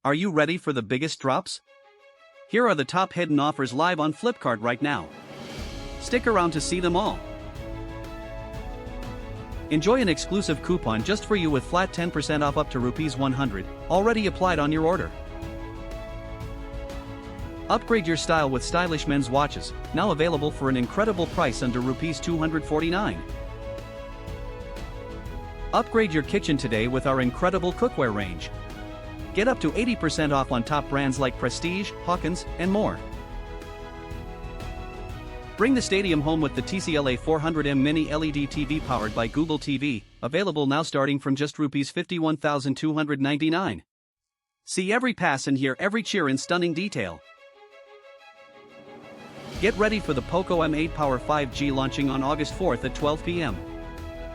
Are you ready for the biggest drops? Here are the top hidden offers live on Flipkart right now. Stick around to see them all. Enjoy an exclusive coupon just for you with flat 10% off up to Rs 100, already applied on your order. Upgrade your style with stylish men's watches, now available for an incredible price under Rs 249. Upgrade your kitchen today with our incredible cookware range. Get up to 80% off on top brands like Prestige, Hawkins, and more. Bring the stadium home with the TCLA 400mm Mini LED TV powered by Google TV, available now starting from just Rs 51,299. See every pass and hear every cheer in stunning detail. Get ready for the POCO M8 Power 5G launching on August 4th at 12 p.m.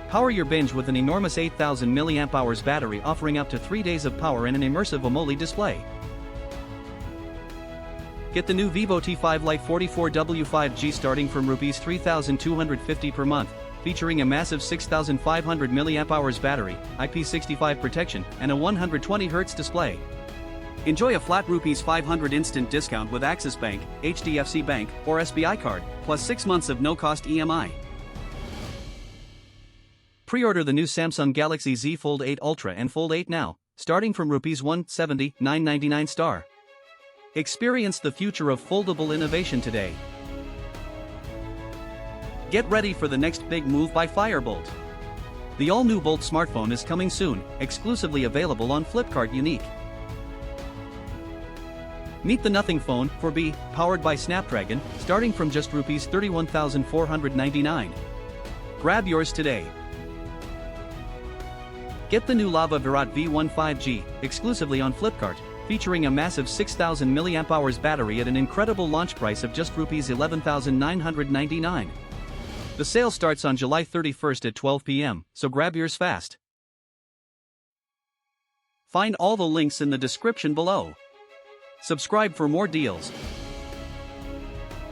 Power your binge with an enormous 8,000 mAh battery offering up to 3 days of power and an immersive AMOLED display. Get the new Vivo T5 Lite 44W 5G starting from Rs 3,250 per month, featuring a massive 6,500 mAh battery, IP65 protection, and a 120Hz display. Enjoy a flat Rs 500 instant discount with Axis Bank, HDFC Bank, or SBI card, plus 6 months of no-cost EMI. Pre-order the new Samsung Galaxy Z Fold 8 Ultra and Fold 8 now, starting from Rs 170,999 star. Experience the future of foldable innovation today. Get ready for the next big move by Boltt. The all-new Boltt smartphone is coming soon, exclusively available on Flipkart Unique. Meet the Nothing Phone 4B, powered by Snapdragon, starting from just Rs 31,499. Grab yours today. Get the new Lava Virat V1 5G, exclusively on Flipkart, featuring a massive 6,000 mAh battery at an incredible launch price of just Rs 11,999. The sale starts on July 31st at 12 p.m., so grab yours fast. Find all the links in the description below. Subscribe for more deals,